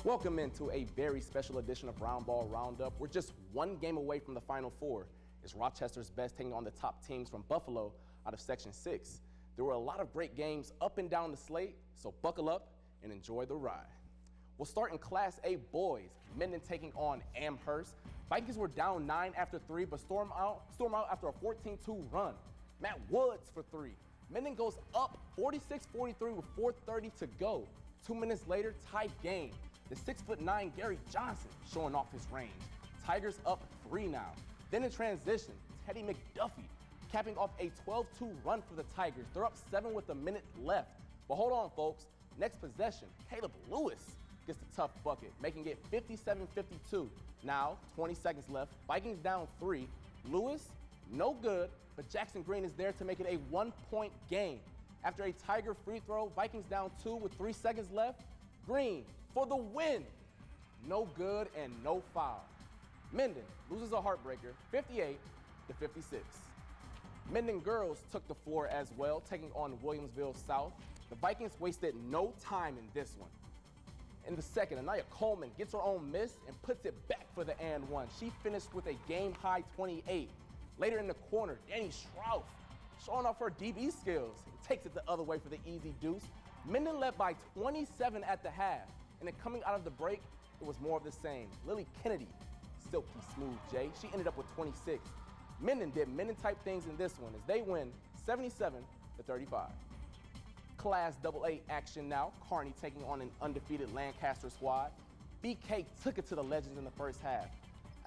Welcome into a very special edition of Roundball Roundup. We're just one game away from the Final Four. It's Rochester's best taking on the top teams from Buffalo out of Section 6. There were a lot of great games up and down the slate, so buckle up and enjoy the ride. We'll start in Class A boys, Mendon taking on Amherst. Vikings were down 9 after 3, but storm out after a 14-2 run. Matt Woods for 3. Mendon goes up 46-43 with 4:30 to go. 2 minutes later, tied game. The 6'9" Gary Johnson showing off his range. Tigers up 3 now. Then in transition, Teddy McDuffie capping off a 12-2 run for the Tigers. They're up 7 with a minute left. But hold on, folks. Next possession, Caleb Lewis gets the tough bucket, making it 57-52. Now, 20 seconds left. Vikings down 3. Lewis, no good, but Jackson Green is there to make it a 1-point game. After a Tiger free throw, Vikings down 2 with 3 seconds left. Green for the win. No good and no foul. Mendon loses a heartbreaker, 58-56. Mendon girls took the floor as well, taking on Williamsville South. The Vikings wasted no time in this one. In the second, Anaya Coleman gets her own miss and puts it back for the and one. She finished with a game-high 28. Later in the corner, Danny Schroff showing off her DB skills and takes it the other way for the easy deuce. Mendon led by 27 at the half, and then coming out of the break, it was more of the same. Lily Kennedy, silky smooth J, she ended up with 26. Mendon did Mendon-type things in this one as they win 77-35. Class AA action now, Kearney taking on an undefeated Lancaster squad. BK took it to the legends in the first half.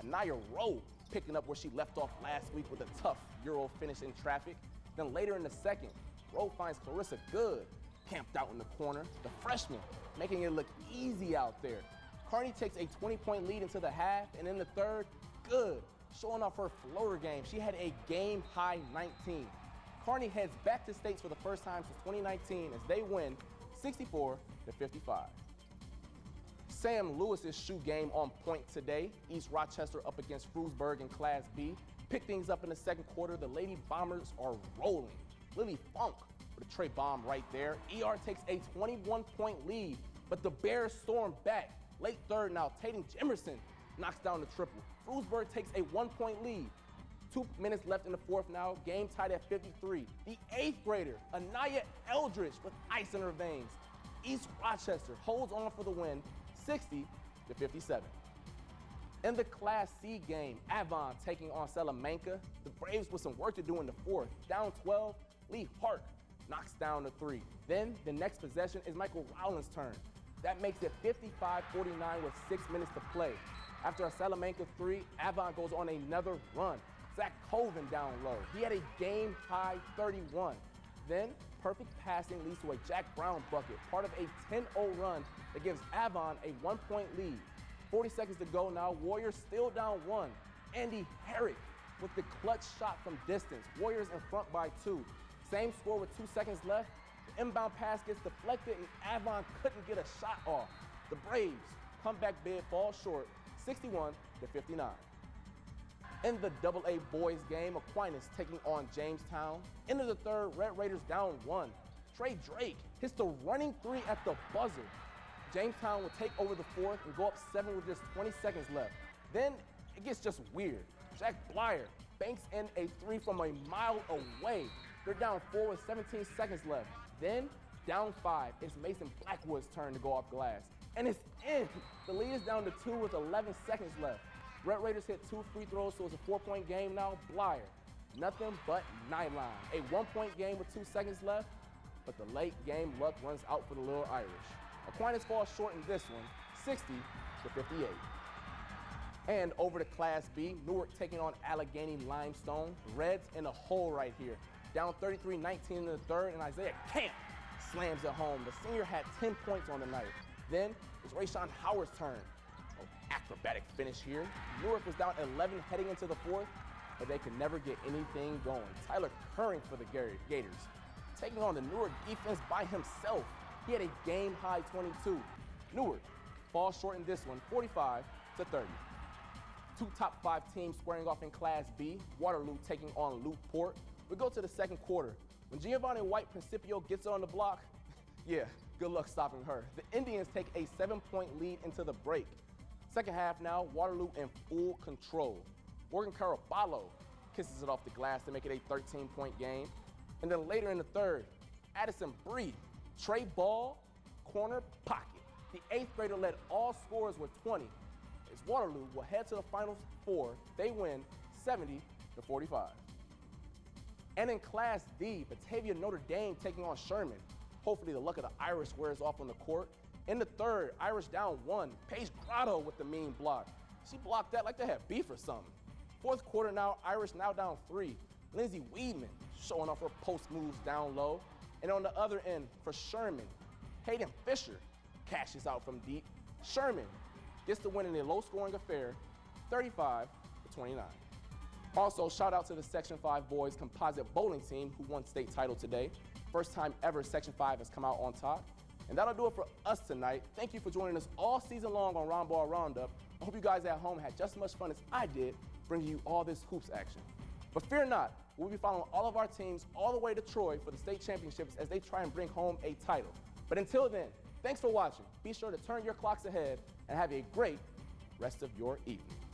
Anaya Rowe picking up where she left off last week with a tough Euro finish in traffic. Then later in the second, Rowe finds Clarissa Good camped out in the corner. The freshman making it look easy out there. Kearney takes a 20-point lead into the half, and in the third, Good showing off her floater game. She had a game-high 19. Kearney heads back to states for the first time since 2019 as they win 64-55. Sam Lewis's shoe game on point today. East Rochester up against Brosberg in Class B. Pick things up in the second quarter. The Lady Bombers are rolling. Lily Funk with a tray bomb right there. ER takes a 21-point lead, but the Bears storm back. Late third now, Tatum Jemerson knocks down the triple. Brosberg takes a 1-point lead. 2 minutes left in the fourth now, game tied at 53. The 8th grader, Anaya Eldridge with ice in her veins. East Rochester holds on for the win, 60-57. In the Class C game, Avon taking on Salamanca. The Braves with some work to do in the fourth. Down 12, Lee Hart knocks down the 3. Then the next possession is Michael Rowland's turn. That makes it 55-49 with 6 minutes to play. After a Salamanca 3, Avon goes on another run. Zach Colvin down low. He had a game-high 31. Then perfect passing leads to a Jack Brown bucket, part of a 10-0 run that gives Avon a 1-point lead. 40 seconds to go now. Warriors still down 1. Andy Herrick with the clutch shot from distance. Warriors in front by 2. Same score with 2 seconds left. The inbound pass gets deflected and Avon couldn't get a shot off. The Braves comeback bid falls short, 61-59. In the AA boys game, Aquinas taking on Jamestown. Into the third, Red Raiders down 1. Trey Drake hits the running 3 at the buzzer. Jamestown will take over the fourth and go up 7 with just 20 seconds left. Then it gets just weird. Jack Blyer banks in a 3 from a mile away. They're down 4 with 17 seconds left. Then down 5, it's Mason Blackwood's turn to go off glass. And it's in. The lead is down to 2 with 11 seconds left. Red Raiders hit 2 free throws, so it's a 4-point game now. Blyer, nothing but nylon. A 1-point game with 2 seconds left, but the late game luck runs out for the Little Irish. Aquinas falls short in this one, 60-58. And over to Class B, Newark taking on Allegheny Limestone. Reds in a hole right here. Down 33-19 in the third, and Isaiah Camp slams it home. The senior had 10 points on the night. Then it's Rayshawn Howard's turn. Acrobatic finish here. Newark was down 11 heading into the fourth, but they could never get anything going. Tyler Curring for the Gators. Taking on the Newark defense by himself. He had a game-high 22. Newark falls short in this one, 45-30. 2 top 5 teams squaring off in Class B. Waterloo taking on Lukeport. We go to the second quarter. When Giovanni White Principio gets it on the block, Yeah, good luck stopping her. The Indians take a 7-point lead into the break. Second half now, Waterloo in full control. Morgan Caraballo kisses it off the glass to make it a 13-point game. And then later in the third, Addison Bree, Trey Ball, corner pocket. The 8th grader led all scorers with 20. As Waterloo will head to the Final Four, they win 70-45. And in Class D, Batavia Notre Dame taking on Sherman. Hopefully the luck of the Irish wears off on the court. In the third, Irish down 1. Paige Grotto with the mean block. She blocked that like they had beef or something. Fourth quarter now, Irish now down 3. Lindsay Weedman showing off her post moves down low. And on the other end for Sherman, Hayden Fisher cashes out from deep. Sherman gets the win in a low-scoring affair, 35-29. Also, shout out to the Section 5 boys composite bowling team who won state title today. First time ever Section 5 has come out on top. And that'll do it for us tonight. Thank you for joining us all season long on Roundball Roundup. I hope you guys at home had just as much fun as I did bringing you all this hoops action. But fear not, we'll be following all of our teams all the way to Troy for the state championships as they try and bring home a title. But until then, thanks for watching. Be sure to turn your clocks ahead and have a great rest of your evening.